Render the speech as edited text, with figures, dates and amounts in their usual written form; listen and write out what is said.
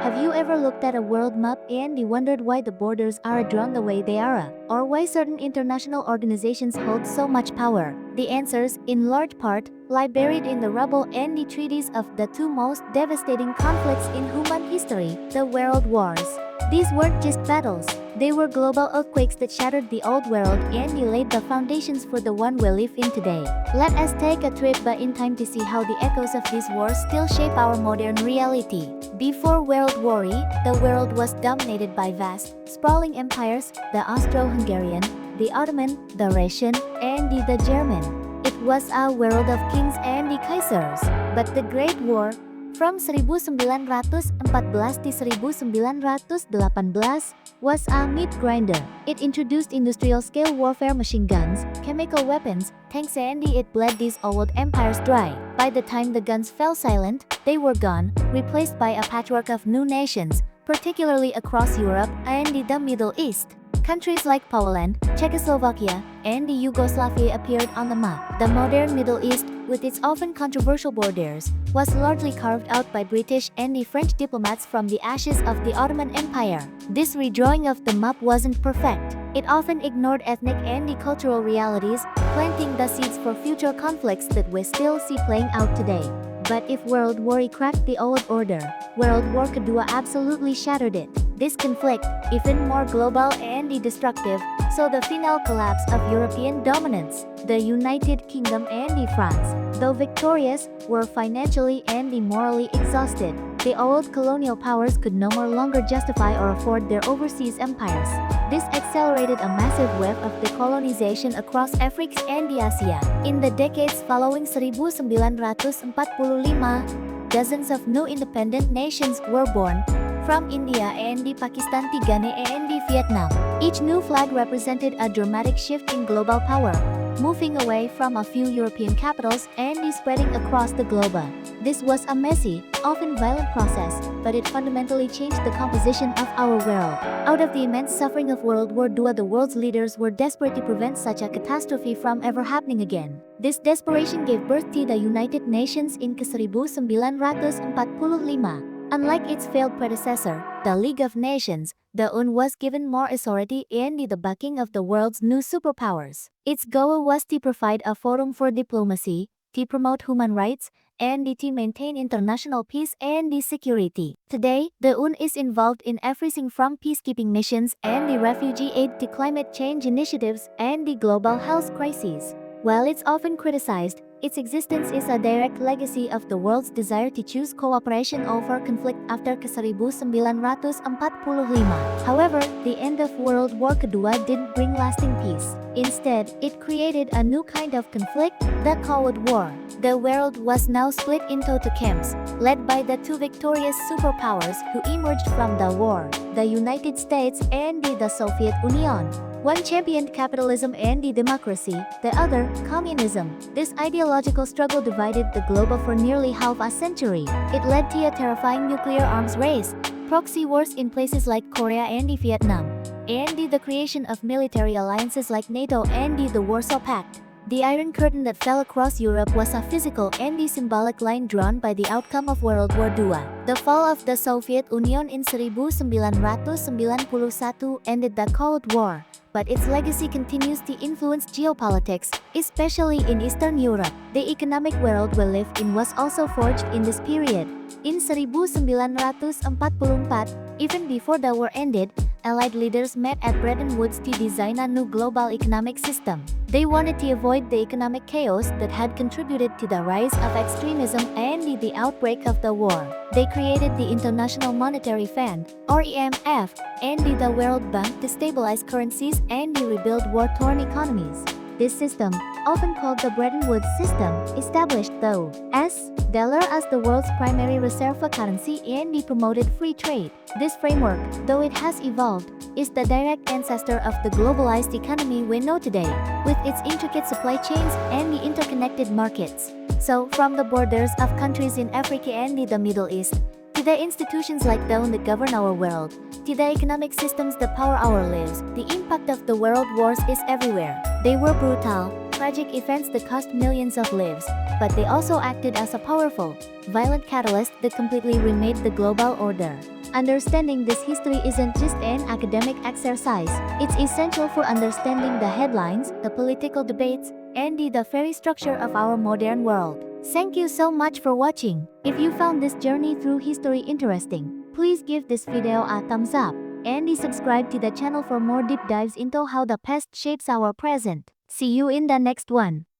Have you ever looked at a world map and wondered why the borders are drawn the way they are? Or why certain international organizations hold so much power? The answers, in large part, lie buried in the rubble and the treaties of the two most devastating conflicts in human history, the World Wars. These weren't just battles. They were global earthquakes that shattered the old world and laid the foundations for the one we live in today. Let us take a trip back in time to see how the echoes of these wars still shape our modern reality. Before World War I, the world was dominated by vast, sprawling empires, the Austro-Hungarian, the Ottoman, the Russian, and the German. It was a world of kings and the Kaisers. But the Great War, from 1914 to 1918, was a meat grinder. It introduced industrial-scale warfare machine guns, chemical weapons, tanks, and it bled these old empires dry. By the time the guns fell silent, they were gone, replaced by a patchwork of new nations, particularly across Europe and the Middle East. Countries like Poland, Czechoslovakia, and Yugoslavia appeared on the map. The modern Middle East, with its often controversial borders, was largely carved out by British and the French diplomats from the ashes of the Ottoman Empire. This redrawing of the map wasn't perfect. It often ignored ethnic and cultural realities, planting the seeds for future conflicts that we still see playing out today. But if World War I cracked the old order, World War II absolutely shattered it. This conflict, even more global and destructive, saw the final collapse of European dominance. The United Kingdom and France, though victorious, were financially and morally exhausted. The old colonial powers could no longer justify or afford their overseas empires. This accelerated a massive wave of decolonization across Africa and Asia. In the decades following 1945, dozens of new independent nations were born, from India and Pakistan to Ghana and Vietnam. Each new flag represented a dramatic shift in global power, moving away from a few European capitals and spreading across the globe. This was a messy, often violent process, but it fundamentally changed the composition of our world. Out of the immense suffering of World War II, the world's leaders were desperate to prevent such a catastrophe from ever happening again. This desperation gave birth to the United Nations in 1945. Unlike its failed predecessor, the League of Nations, the UN was given more authority and the backing of the world's new superpowers. Its goal was to provide a forum for diplomacy, to promote human rights, and to maintain international peace and security. Today, the UN is involved in everything from peacekeeping missions and refugee aid to climate change initiatives and the global health crises. While it's often criticized, its existence is a direct legacy of the world's desire to choose cooperation over conflict after 1945. However, the end of World War II didn't bring lasting peace. Instead, it created a new kind of conflict, the Cold War. The world was now split into two camps, led by the two victorious superpowers who emerged from the war, the United States and the Soviet Union. One championed capitalism and democracy, the other, communism. This ideological struggle divided the globe for nearly half a century. It led to a terrifying nuclear arms race, proxy wars in places like Korea and Vietnam, and the creation of military alliances like NATO and the Warsaw Pact. The Iron Curtain that fell across Europe was a physical and symbolic line drawn by the outcome of World War II. The fall of the Soviet Union in 1991 ended the Cold War, but its legacy continues to influence geopolitics, especially in Eastern Europe. The economic world we live in was also forged in this period. In 1944, even before the war ended, Allied leaders met at Bretton Woods to design a new global economic system. They wanted to avoid the economic chaos that had contributed to the rise of extremism and the outbreak of the war. They created the International Monetary Fund, or IMF, and the World Bank to stabilize currencies and rebuild war-torn economies. This system, often called the Bretton Woods system, established the U.S. dollar as the world's primary reserve currency and promoted free trade. This framework, though it has evolved, is the direct ancestor of the globalized economy we know today, with its intricate supply chains and the interconnected markets. So, from the borders of countries in Africa and the Middle East, to the institutions like the UN that govern our world, to the economic systems that power our lives, the impact of the world wars is everywhere. They were brutal, tragic events that cost millions of lives, but they also acted as a powerful, violent catalyst that completely remade the global order. Understanding this history isn't just an academic exercise, it's essential for understanding the headlines, the political debates, and the very structure of our modern world. Thank you so much for watching. If you found this journey through history interesting, please give this video a thumbs up and subscribe to the channel for more deep dives into how the past shapes our present. See you in the next one.